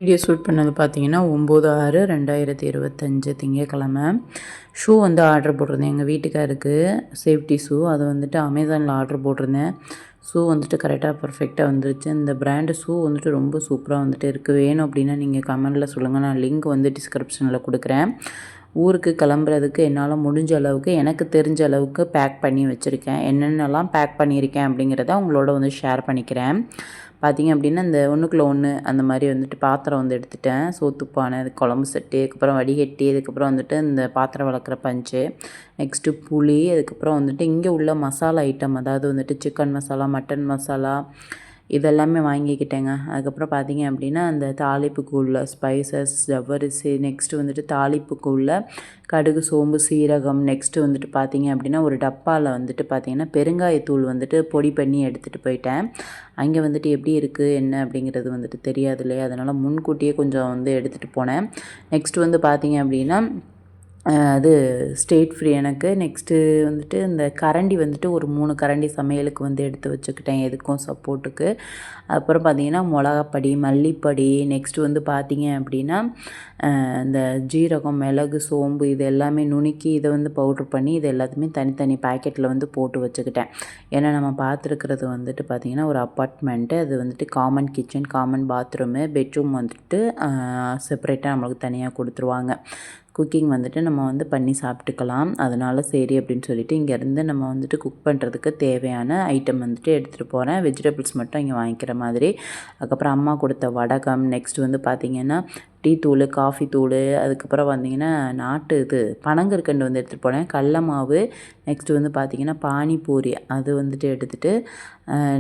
Video shoot பண்ணது பார்த்தீங்கன்னா 9/6/2025 திங்கட்கிழமை. ஷூ வந்து ஆர்டர் போட்டிருந்தேன் எங்கள் வீட்டுக்காருக்கு. சேஃப்டி ஷூ அது வந்துட்டு அமேசானில் ஆர்டர் போட்டிருந்தேன். ஷூ வந்துட்டு கரெக்டாக பர்ஃபெக்டாக வந்துருச்சு. இந்த பிராண்டு ஷூ வந்துட்டு ரொம்ப சூப்பராக வந்துட்டு இருக்குது. வேணும் அப்படின்னா நீங்கள் கமெண்டில் சொல்லுங்கள். நான் லிங்க் வந்து டிஸ்கிரிப்ஷனில் கொடுக்குறேன். ஊருக்கு கிளம்புறதுக்கு என்னால் முடிஞ்ச அளவுக்கு எனக்கு தெரிஞ்ச அளவுக்கு பேக் பண்ணி வச்சுருக்கேன். என்னென்னலாம் பேக் பண்ணியிருக்கேன் அப்படிங்கிறத உங்களோட வந்து ஷேர் பண்ணிக்கிறேன். பார்த்திங்க அப்படின்னா இந்த ஒன்றுக்குள்ள ஒன்று அந்த மாதிரி வந்துட்டு பாத்திரம் வந்து எடுத்துட்டேன். சோத்துப்பானை, அது குழம்பு செட்டு, அதுக்கப்புறம் வடிகட்டி, அதுக்கப்புறம் வந்துட்டு இந்த பாத்திரம் வளர்க்குற பஞ்சு, நெக்ஸ்ட்டு புளி, அதுக்கப்புறம் வந்துட்டு இங்கே உள்ள மசாலா ஐட்டம், அதாவது வந்துட்டு சிக்கன் மசாலா, மட்டன் மசாலா இதெல்லாமே வாங்கிக்கிட்டேங்க. அதுக்கப்புறம் பார்த்திங்க அப்படின்னா அந்த தாளிப்புக்கு உள்ள ஸ்பைசஸ், ஜவ்வரிசி, நெக்ஸ்ட்டு வந்துட்டு தாளிப்புக்கு உள்ள கடுகு, சோம்பு, சீரகம், நெக்ஸ்ட்டு வந்துட்டு பார்த்திங்க அப்படின்னா ஒரு டப்பாவில் வந்துட்டு பார்த்திங்கன்னா பெருங்காயத்தூள் வந்துட்டு பொடி பண்ணி எடுத்துகிட்டு போயிட்டேன். அங்கே வந்துட்டு எப்படி இருக்குது என்ன அப்படிங்கிறது வந்துட்டு தெரியாது இல்லையா, அதனால் முன்கூட்டியே கொஞ்சம் வந்து எடுத்துகிட்டு போனேன். நெக்ஸ்ட்டு வந்து பார்த்திங்க அப்படின்னா அது ஸ்டேட் ஃப்ரீ எனக்கு. நெக்ஸ்ட்டு வந்துட்டு இந்த கரண்டி வந்துட்டு ஒரு 3 கரண்டி சமையலுக்கு வந்து எடுத்து வச்சுக்கிட்டேன், எதுக்கும் சப்போர்ட்டுக்கு. அப்புறம் பார்த்திங்கன்னா மிளகாப்பொடி, மல்லிப்பொடி, நெக்ஸ்ட்டு வந்து பார்த்திங்க அப்படின்னா இந்த ஜீரகம், மிளகு, சோம்பு இது எல்லாமே நுணுக்கி இதை வந்து பவுட்ரு பண்ணி இது எல்லாத்தையுமே தனித்தனி பேக்கெட்டில் வந்து போட்டு வச்சுக்கிட்டேன். ஏன்னா நம்ம பார்த்துருக்கிறது வந்துட்டு பார்த்திங்கன்னா ஒரு அப்பார்ட்மெண்ட்டு. அது வந்துட்டு common kitchen, common bathroom, bedroom வந்துட்டு செப்பரேட்டாக நம்மளுக்கு தனியாக கொடுத்துருவாங்க. குக்கிங் வந்துட்டு நம்ம வந்து பண்ணி சாப்பிட்டுக்கலாம். அதனால் சரி அப்படின்னு சொல்லிட்டு இங்கேருந்து நம்ம வந்துட்டு குக் பண்ணுறதுக்கு தேவையான ஐட்டம் வந்துட்டு எடுத்துகிட்டு போகிறேன். வெஜிடபிள்ஸ் மட்டும் இங்கே வாங்கிக்கிற மாதிரி. அதுக்கப்புறம் அம்மா கொடுத்த வடகம், நெக்ஸ்ட் வந்து பார்த்திங்கன்னா டீ தூள், காஃபி தூள், அதுக்கப்புறம் பார்த்திங்கன்னா இது பனங்கற்கண்டு வந்து எடுத்துகிட்டு போனேன். கடல மாவு, நெக்ஸ்ட்டு வந்து பார்த்திங்கன்னா பானிபூரி அது வந்துட்டு எடுத்துகிட்டு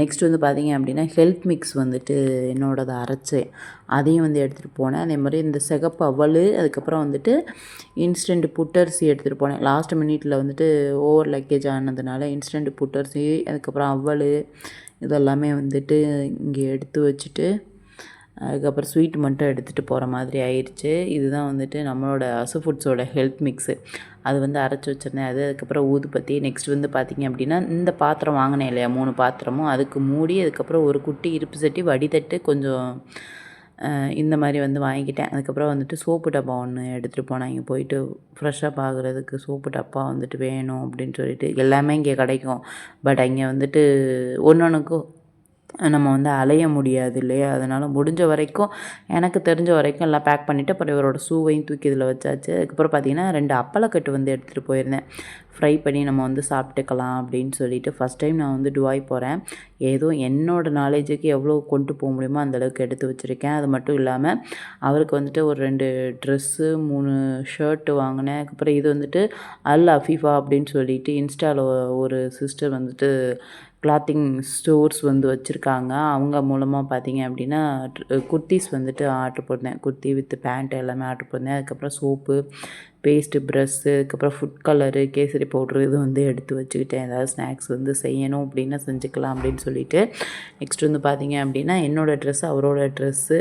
நெக்ஸ்ட் வந்து பார்த்திங்க அப்படின்னா ஹெல்த் மிக்ஸ் வந்துட்டு என்னோடதை அரைச்சேன், அதையும் வந்து எடுத்துகிட்டு போனேன். அதே மாதிரி இந்த சிகப்பு அவல், அதுக்கப்புறம் வந்துட்டு இன்ஸ்டன்ட் புட்டரிசி எடுத்துகிட்டு போனேன். லாஸ்ட் மினிட்டில் வந்துட்டு ஓவர் லக்கேஜ் ஆனதுனால இன்ஸ்டன்ட் புட்டரிசி, அதுக்கப்புறம் அவல் இதெல்லாமே வந்துட்டு இங்கே எடுத்து வச்சுட்டு அதுக்கப்புறம் ஸ்வீட் மட்டும் எடுத்துகிட்டு போகிற மாதிரி ஆயிடுச்சு. இதுதான் வந்துட்டு நம்மளோட அசு ஃபுட்ஸோட ஹெல்த் மிக்ஸு. அது வந்து அரைச்சி வச்சுருந்தேன். அதுக்கப்புறம் ஊதுபத்தி, நெக்ஸ்ட் வந்து பார்த்திங்க அப்படின்னா இந்த பாத்திரம் வாங்கினேன் இல்லையா 3 பாத்திரமும், அதுக்கு மூடி, அதுக்கப்புறம் ஒரு குட்டி இருப்பு சட்டி, வடிதட்டு கொஞ்சம் இந்த மாதிரி வந்து வாங்கிக்கிட்டேன். அதுக்கப்புறம் வந்துட்டு சோப்பு டப்பா ஒன்று எடுத்துகிட்டு போனேன். இங்கே போயிட்டு ஃப்ரெஷ்ஷப் ஆகுறதுக்கு சோப்பு டப்பா வந்துட்டு வேணும் அப்படின்னு சொல்லிட்டு. எல்லாமே இங்கே கிடைக்கும், பட் அங்கே வந்துட்டு ஒன்றுக்கும் நம்ம வந்து அலைய முடியாது இல்லையா, அதனால் முடிஞ்ச வரைக்கும் எனக்கு தெரிஞ்ச வரைக்கும் எல்லாம் பேக் பண்ணிவிட்டு அப்புறம் இவரோட ஷூவையும் தூக்கி இதில் வச்சாச்சு. அதுக்கப்புறம் பார்த்திங்கன்னா 2 அப்பளக்கட்டு வந்து எடுத்துகிட்டு போயிருந்தேன். ஃப்ரை பண்ணி நம்ம வந்து சாப்பிட்டுக்கலாம் அப்படின்னு சொல்லிட்டு. ஃபஸ்ட் டைம் நான் வந்து துபாய் போகிறேன். ஏதோ என்னோடய நாலேஜுக்கு எவ்வளோ கொண்டு போக முடியுமோ அந்தளவுக்கு எடுத்து வச்சுருக்கேன். அது மட்டும் இல்லாமல் அவருக்கு வந்துட்டு ஒரு 2 ட்ரெஸ்ஸு, 3 ஷர்ட்டு வாங்கினேன். அதுக்கப்புறம் இது வந்துட்டு அல் அஃபீஃபா அப்படின்னு சொல்லிட்டு இன்ஸ்டாவில் ஒரு சிஸ்டர் வந்துட்டு கிளாத்திங் ஸ்டோர்ஸ் வந்து வச்சுருக்காங்க. அவங்க மூலமாக பார்த்திங்க அப்படின்னா குர்த்திஸ் வந்துட்டு ஆர்ட்ரு போட்டேன். குர்த்தி வித் பேண்ட் எல்லாமே ஆர்ட்ரு பண்ணேன். அதுக்கப்புறம் சோப்பு, பேஸ்ட்டு, ப்ரஷ்ஷு, அதுக்கப்புறம் ஃபுட் கலரு, கேசரி பவுட்ரு இது வந்து எடுத்து வச்சுக்கிட்டேன். ஏதாவது ஸ்நாக்ஸ் வந்து செய்யணும் அப்படின்னா செஞ்சுக்கலாம் அப்படின்னு சொல்லிட்டு. நெக்ஸ்ட் வந்து பார்த்திங்க அப்படின்னா என்னோடய ட்ரெஸ்ஸு, அவரோட ட்ரெஸ்ஸு,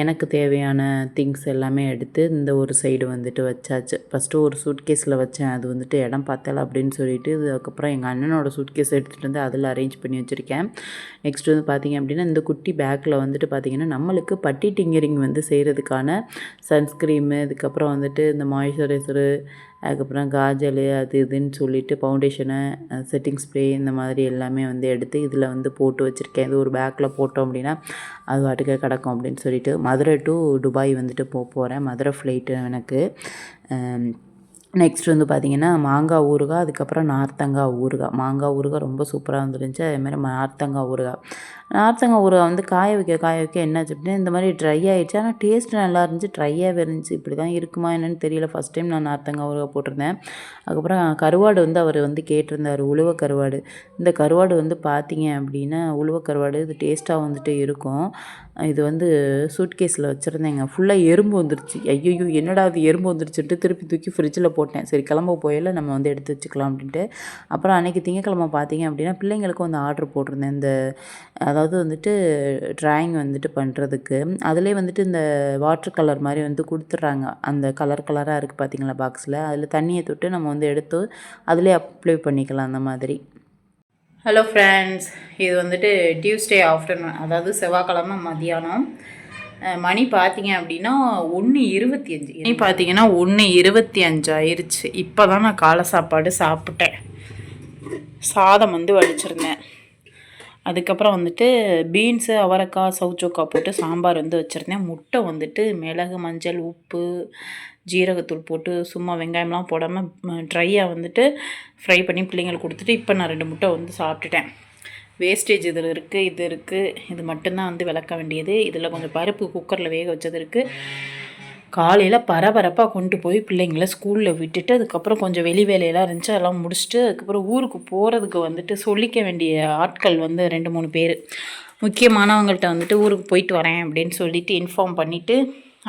எனக்கு தேவையான திங்ஸ் எல்லாமே எடுத்து இந்த ஒரு சைடு வந்துட்டு வச்சாச்சு. ஃபஸ்ட்டு ஒரு சூட்கேஸில் வச்சேன், அது வந்துட்டு இடம் பத்தலை அப்படின்னு சொல்லிட்டு அதுக்கப்புறம் எங்கள் அண்ணனோட சூட்கேஸ் எடுத்துகிட்டு வந்து அதில் அரேஞ்ச் பண்ணி வச்சுருக்கேன். நெக்ஸ்ட் வந்து பார்த்திங்க அப்படின்னா இந்த குட்டி பேக்கில் வந்துட்டு பார்த்திங்கன்னா நம்மளுக்கு பட்டி டிங்கரிங் வந்து செய்கிறதுக்கான சன்ஸ்க்ரீமு, அதுக்கப்புறம் வந்துட்டு இந்த மாய்ஸ்சரைசரு, அதுக்கப்புறம் காஜலு அது இதுன்னு சொல்லிட்டு ஃபவுண்டேஷனு, செட்டிங் ஸ்ப்ரே இந்த மாதிரி எல்லாமே வந்து எடுத்து இதில் வந்து போட்டு வச்சுருக்கேன். இது ஒரு பேக்கில் போட்டோம் அப்படின்னா அது பாட்டுக்கு கிடக்கும் அப்படின்னு சொல்லிட்டு மதுரை டு துபாய் வந்துட்டு போகிறேன். மதுரை ஃப்ளைட்டு எனக்கு. நெக்ஸ்ட் வந்து பார்த்திங்கன்னா மாங்காய் ஊறுகாய், அதுக்கப்புறம் நார்த்தங்காய் ஊறுகாய். மாங்காய் ஊறுகாய் ரொம்ப சூப்பராக வந்துருந்துச்சு. அதேமாதிரி நார்த்தங்காய் ஊறுகாய். நார்த்தங்காய் ஊறுகாய் வந்து காய வைக்க என்னாச்சு அப்படின்னா இந்த மாதிரி ட்ரை ஆகிடுச்சு. ஆனால் டேஸ்ட் நல்லா இருந்துச்சு, ட்ரையாகவே இருந்துச்சு. இப்படி தான் இருக்குமா என்னென்னு தெரியல. ஃபஸ்ட் டைம் நான் நார்த்தங்காய் ஊறுகாய் போட்டிருந்தேன். அதுக்கப்புறம் கருவாடு வந்து அவர் வந்து கேட்டிருந்தார், உழுவ கருவாடு. இந்த கருவாடு வந்து பார்த்திங்க அப்படின்னா உழுவ கருவாடு இது டேஸ்ட்டாக வந்துட்டு இருக்கும். இது வந்து சூட்கேஸில் வச்சுருந்தேங்க. ஃபுல்லாக எறும்பு வந்துருச்சு. ஐயையோ என்னடா அது எறும்பு வந்துருச்சுன்ட்டு திருப்பி தூக்கி ஃப்ரிட்ஜில் போட்டேன். சரி கிளம்ப போயில நம்ம வந்து எடுத்து வச்சுக்கலாம் அப்படின்ட்டு. அப்புறம் அன்றைக்கி திங்கக்கிழமை பார்த்திங்க அப்படின்னா பிள்ளைங்களுக்கும் வந்து ஆர்டர் போட்டிருந்தேன். இந்த அதாவது வந்துட்டு ட்ராயிங் வந்துட்டு பண்ணுறதுக்கு அதிலே வந்துட்டு இந்த வாட்டர் கலர் மாதிரி வந்து கொடுத்துட்றாங்க. அந்த கலர் கலராக இருக்குது பார்த்திங்களா பாக்ஸில், அதில் தண்ணியை தொட்டு நம்ம வந்து எடுத்து அதிலே அப்ளை பண்ணிக்கலாம் அந்த மாதிரி. ஹலோ ஃப்ரெண்ட்ஸ், இது வந்துட்டு டியூஸ்டே ஆஃப்டர்நூன், அதாவது செவ்வாய்க்கிழமை மதியானம். மணி பார்த்தீங்க அப்படின்னா 1:25. மணி பார்த்தீங்கன்னா 1:25 ஆயிடுச்சு. இப்போ தான் நான் காலை சாப்பாடு சாப்பிட்டேன். சாதம் வந்து வடிச்சிருந்தேன். அதுக்கப்புறம் வந்துட்டு பீன்ஸு, அவரைக்காய், சவுச்சோக்கா போட்டு சாம்பார் வந்து வச்சுருந்தேன். முட்டை வந்துட்டு மிளகு, மஞ்சள், உப்பு, ஜீரகத்தூள் போட்டு சும்மா வெங்காயம்லாம் போடாமல் ட்ரையாக வந்துட்டு ஃப்ரை பண்ணி பிள்ளைங்களுக்கு கொடுத்துட்டு இப்போ நான் 2 முட்டை வந்து சாப்பிட்டுட்டேன். வேஸ்டேஜ் இதில் இருக்குது, இது இருக்குது. இது மட்டும்தான் வந்து விளக்க வேண்டியது. இதில் கொஞ்சம் பருப்பு குக்கரில் வேக வச்சது இருக்குது. காலையில் பரபரப்பாக கொண்டு போய் பிள்ளைங்கள ஸ்கூலில் விட்டுட்டு அதுக்கப்புறம் கொஞ்சம் வெளி வேலையெல்லாம் இருந்துச்சு, அதெல்லாம் முடிச்சுட்டு அதுக்கப்புறம் ஊருக்கு போகிறதுக்கு வந்துட்டு சொல்லிக்க வேண்டிய ஆட்கள் வந்து 2-3 பேர் முக்கியமானவங்கள்ட்ட வந்துட்டு ஊருக்கு போயிட்டு வரேன் அப்படின்னு சொல்லிட்டு இன்ஃபார்ம் பண்ணிவிட்டு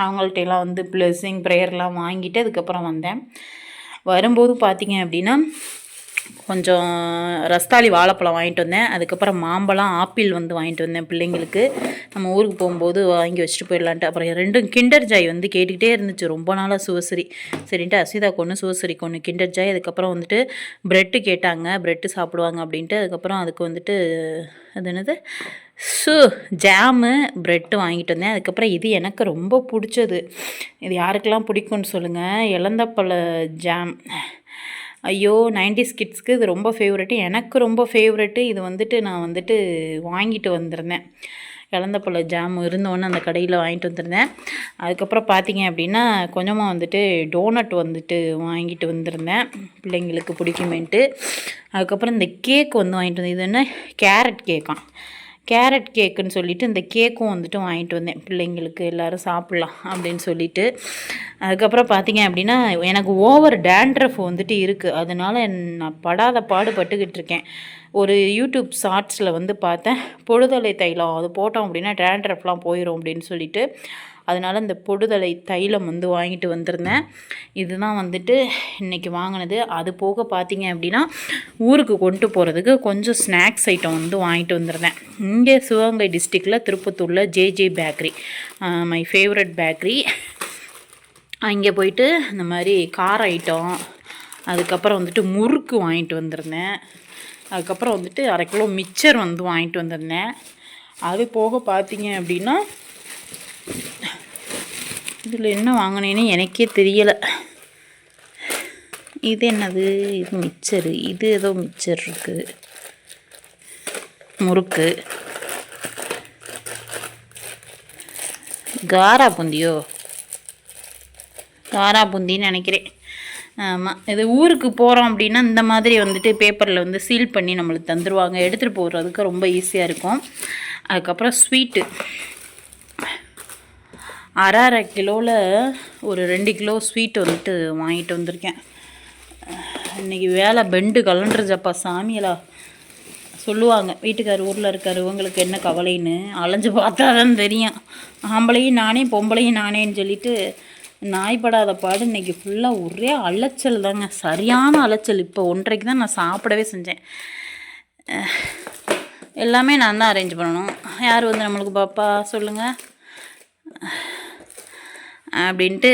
அவங்கள்ட்ட எல்லாம் வந்து பிளெஸ்ஸிங் ப்ரேயர்லாம் வாங்கிட்டு அதுக்கப்புறம் வந்தேன். வரும்போது பார்த்தீங்க அப்படின்னா கொஞ்சம் ரஸ்தாளி வாழைப்பழம் வாங்கிட்டு வந்தேன். அதுக்கப்புறம் மாம்பழம், ஆப்பிள் வந்து வாங்கிட்டு வந்தேன் பிள்ளைங்களுக்கு. நம்ம ஊருக்கு போகும்போது வாங்கி வச்சுட்டு போயிடலான்ட்டு. அப்புறம் 2 கிண்டர் ஜாய் வந்து கேட்டுக்கிட்டே இருந்துச்சு ரொம்ப நாளாக சிவஸ்ரீ. சரின்ட்டு அசிதாக்கு ஒன்று, சிவஸ்ரீக்கு ஒன்று கிண்டர் ஜாய். அதுக்கப்புறம் வந்துட்டு ப்ரெட்டு கேட்டாங்க, ப்ரெட்டு சாப்பிடுவாங்க அப்படின்ட்டு. அதுக்கப்புறம் அதுக்கு வந்துட்டு அது என்னது ஜாமு, ப்ரெட்டு வாங்கிட்டு வந்தேன். அதுக்கப்புறம் இது எனக்கு ரொம்ப பிடிச்சது. இது யாருக்கெல்லாம் பிடிக்கும்னு சொல்லுங்கள், இலந்தப்பழ ஜாம். ஐயோ 90s கிட்ஸ்க்கு இது ரொம்ப ஃபேவரெட்டு, எனக்கு ரொம்ப ஃபேவரெட்டு. இது வந்துட்டு நான் வந்துட்டு வாங்கிட்டு வந்திருந்தேன். இலந்தப்பழ ஜாம் இருந்தோன்னு அந்த கடையில் வாங்கிட்டு வந்திருந்தேன். அதுக்கப்புறம் பார்த்தீங்க அப்படின்னா கொஞ்சமாக வந்துட்டு டோனட் வந்துட்டு வாங்கிட்டு வந்திருந்தேன், பிள்ளைங்களுக்கு பிடிக்குமேன்ட்டு. அதுக்கப்புறம் இந்த கேக் வந்து வாங்கிட்டு வந்தேன். இது என்ன கேரட் கேக்காம், கேரட் கேக்குன்னு சொல்லிவிட்டு இந்த கேக்கும் வந்துட்டு வாங்கிட்டு வந்தேன் பிள்ளைங்களுக்கு எல்லோரும் சாப்பிட்லாம் அப்படின்னு சொல்லிட்டு. அதுக்கப்புறம் பார்த்தீங்க அப்படின்னா எனக்கு ஓவர் டேண்ட்ரஃப் வந்துட்டு இருக்குது, அதனால் நான் படாத பாடுபட்டுக்கிட்டு இருக்கேன். ஒரு யூடியூப் ஷார்ட்ஸில் வந்து பார்த்தேன், பொடுதலை தைலம் அது போட்டோம் அப்படின்னா டேண்ட்ரஃப்லாம் போயிடும் அப்படின்னு சொல்லிட்டு, அதனால் இந்த பொடுதலை தைலம் வந்து வாங்கிட்டு வந்திருந்தேன். இதுதான் வந்துட்டு இன்றைக்கி வாங்கினது. அது போக பார்த்தீங்க அப்படின்னா ஊருக்கு கொண்டு போகிறதுக்கு கொஞ்சம் ஸ்நாக்ஸ் ஐட்டம் வந்து வாங்கிட்டு வந்திருந்தேன். இங்கே சிவகங்கை டிஸ்ட்ரிக்டில் திருப்பத்தூரில் JJ bakery, my favourite bakery. அங்கே போயிட்டு இந்த மாதிரி கார ஐட்டம், அதுக்கப்புறம் வந்துட்டு முறுக்கு வாங்கிட்டு வந்திருந்தேன். அதுக்கப்புறம் வந்துட்டு 1/2 கிலோ மிக்சர் வந்து வாங்கிட்டு வந்திருந்தேன். அது போக பார்த்தீங்க அப்படின்னா இதில் என்ன வாங்கினேன்னு எனக்கே தெரியலை. இது என்னது, இது மிக்சரு, இது ஏதோ மிக்சர் இருக்குது, முறுக்கு, காரா பூந்தியோ, காரா பூந்தின்னு நினைக்கிறேன். ஆமாம், இது ஊருக்கு போகிறோம் அப்படின்னா இந்த மாதிரி வந்துட்டு பேப்பரில் வந்து சீல் பண்ணி நம்மளுக்கு தந்துடுவாங்க, எடுத்துகிட்டு போகிறதுக்கு ரொம்ப ஈஸியாக இருக்கும். அதுக்கப்புறம் ஸ்வீட்டு 1/2 கிலோவில் ஒரு 2 கிலோ ஸ்வீட் வந்துட்டு வாங்கிட்டு வந்திருக்கேன். இன்றைக்கி வேலை பெண்டு கலண்டுருச்சப்பா சாமியலா சொல்லுவாங்க. வீட்டுக்கார் ஊரில் இருக்கார், இவங்களுக்கு என்ன கவலைன்னு அலைஞ்சு பார்த்தா தான் தெரியும். ஆம்பளையும் நானே பொம்பளையும் நானேன்னு சொல்லிட்டு நாய்படாத பாடு இன்றைக்கி ஃபுல்லாக ஒரே அலைச்சல் தாங்க, சரியான அலைச்சல். இப்போ 1:30க்கு தான் நான் சாப்பிடவே செஞ்சேன். எல்லாமே நான் தான் அரேஞ்ச் பண்ணணும், யார் வந்து நம்மளுக்கு பாப்பா சொல்லுங்கள் அப்படின்ட்டு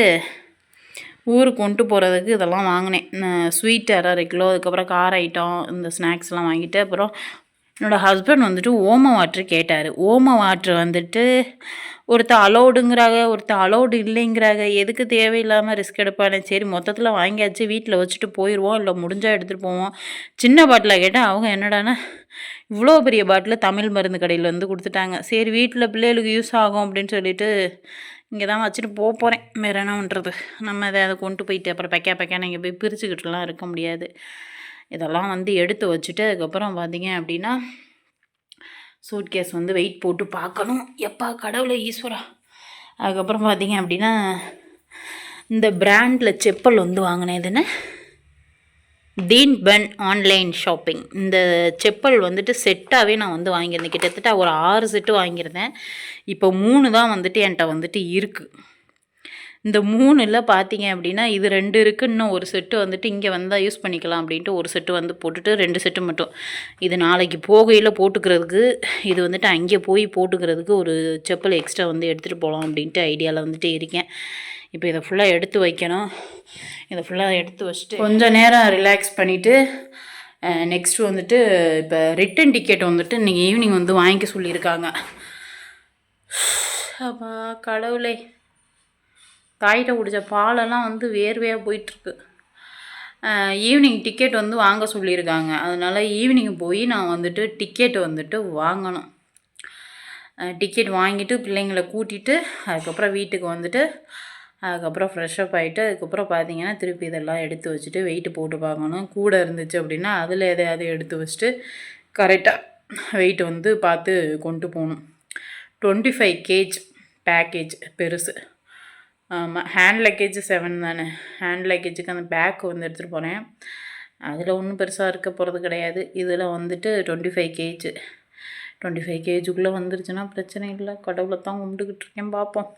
ஊருக்கு கொண்டு போகிறதுக்கு இதெல்லாம் வாங்கினேன். ஸ்வீட் 1/2 கிலோ, அதுக்கப்புறம் கார ஐட்டம், இந்த ஸ்நாக்ஸ்லாம் வாங்கிட்டு அப்புறம் என்னோடய ஹஸ்பண்ட் வந்துட்டு ஓம வாட்ரு கேட்டார். ஓம வாட்ரு வந்துட்டு ஒருத்தர் அலோடுங்கிறாங்க, ஒருத்தர் அலோடு இல்லைங்கிறாங்க. எதுக்கு தேவையில்லாமல் ரிஸ்க் எடுப்பானே, சரி மொத்தத்தில் வாங்கியாச்சு, வீட்டில் வச்சுட்டு போயிடுவோம், இல்லை முடிஞ்சால் எடுத்துகிட்டு போவோம். சின்ன பாட்டில் கேட்டால் அவங்க என்னடானா இவ்வளோ பெரிய பாட்டில் தமிழ் மருந்து கடையில் வந்து கொடுத்துட்டாங்க. சரி வீட்டில் பிள்ளைகளுக்கு யூஸ் ஆகும் அப்படின்னு சொல்லிட்டு இங்கே தான் வச்சுட்டு போகிறேன். வேறு என்ன பண்ணுறது, நம்ம அதை கொண்டு போயிட்டு அப்புறம் பக்கா நீங்கள் போய் பிரிச்சுக்கிட்டுலாம் இருக்க முடியாது. இதெல்லாம் வந்து எடுத்து வச்சுட்டு அதுக்கப்புறம் பார்த்தீங்க அப்படின்னா சூட்கேஸ் வந்து வெயிட் போட்டு பார்க்கணும். எப்பா கடவுளை ஈஸ்வரா. அதுக்கப்புறம் பார்த்தீங்க அப்படின்னா இந்த பிராண்டில் செப்பல் வந்து வாங்கினேன். இதுன்னு டீன் பென் ஆன்லைன் ஷாப்பிங். இந்த செப்பல் வந்துட்டு செட்டாகவே நான் வந்து வாங்கியிருந்தேன். கிட்டத்தட்ட ஒரு 6 செட்டு வாங்கியிருந்தேன். இப்போ 3 தான் வந்துட்டு என்கிட்ட வந்துட்டு இருக்குது. இந்த 3ல் பார்த்தீங்க அப்படின்னா இது 2 இருக்குது, இன்னும் ஒரு செட்டு வந்துட்டு இங்கே வந்தால் யூஸ் பண்ணிக்கலாம் அப்படின்ட்டு ஒரு செட்டு வந்து போட்டுட்டு 2 செட்டு மட்டும் இது நாளைக்கு போகையில் போட்டுக்கிறதுக்கு, இது வந்துட்டு அங்கே போய் போட்டுக்கிறதுக்கு ஒரு செப்பல் எக்ஸ்ட்ரா வந்து எடுத்துகிட்டு போகலாம் அப்படின்ட்டு ஐடியாவில் வந்துட்டு இருக்கேன். இப்போ இதை ஃபுல்லாக எடுத்து வைக்கணும். இதை ஃபுல்லாக எடுத்து வச்சுட்டு கொஞ்சம் நேரம் ரிலாக்ஸ் பண்ணிவிட்டு நெக்ஸ்ட்டு வந்துட்டு இப்போ ரிட்டன் டிக்கெட் வந்துட்டு இன்றைக்கி ஈவினிங் வந்து வாங்கிக்க சொல்லியிருக்காங்க. அப்பா கடவுளே! தாயிட்ட குடித்த பாலெல்லாம் வந்து வேர்வையாக போயிட்டுருக்கு. ஈவினிங் டிக்கெட் வந்து வாங்க சொல்லியிருக்காங்க. அதனால் ஈவினிங் போய் நான் வந்துட்டு டிக்கெட் வந்துட்டு வாங்கணும். டிக்கெட் வாங்கிட்டு பிள்ளைங்கள கூட்டிகிட்டு அதுக்கப்புறம் வீட்டுக்கு வந்துட்டு அதுக்கப்புறம் ஃப்ரெஷ்ஷப் ஆகிட்டு அதுக்கப்புறம் பார்த்தீங்கன்னா திருப்பி இதெல்லாம் எடுத்து வச்சுட்டு வெயிட்டு போட்டு பார்க்கணும். கூட இருந்துச்சு அப்படின்னா அதில் எதையாவது எடுத்து வச்சுட்டு கரெக்டாக வெயிட் வந்து பார்த்து கொண்டு போகணும். 25 கேஜ் பேக்கேஜ் பெருசு. ஆமாம், ஹேண்ட் லக்கேஜ் 7 தானே. ஹேண்ட் லக்கேஜுக்கு அந்த பேக் வந்து எடுத்துகிட்டு போகிறேன். அதில் ஒன்றும் பெருசாக இருக்க போகிறது கிடையாது. இதில் வந்துட்டு 25 கேஜ் 25 கேஜுக்குள்ளே வந்துருச்சுன்னா பிரச்சனை இல்லை. கடவுளை தான் கும்பிட்டுக்கிட்டு இருக்கேன், பார்ப்போம்.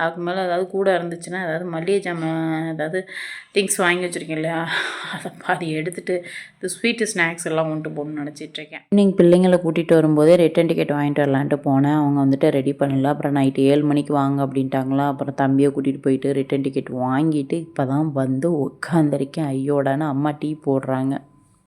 அதுக்கு மேலே ஏதாவது கூட இருந்துச்சுன்னா ஏதாவது மளிகை ஜாமான் ஏதாவது திங்ஸ் வாங்கி வச்சுருக்கேன் இல்லையா, அதை பாதி எடுத்துகிட்டு இந்த ஸ்வீட்டு ஸ்நாக்ஸ் எல்லாம் கொண்டு போகணும்னு நினச்சிட்ருக்கேன். நீங்கள் பிள்ளைங்களை கூட்டிகிட்டு வரும்போதே ரிட்டன் டிக்கெட் வாங்கிட்டு வரலான்ட்டு போனேன். அவங்க வந்துட்டு ரெடி பண்ணல. அப்புறம் நைட்டு 7 மணிக்கு வாங்க அப்படின்ட்டாங்களா. அப்புறம் தம்பியை கூட்டிகிட்டு போயிட்டு ரிட்டன் டிக்கெட் வாங்கிட்டு இப்போ தான் வந்து உட்காந்துருக்கேன். ஐயோடான்னு அம்மா டீ போடுறாங்க.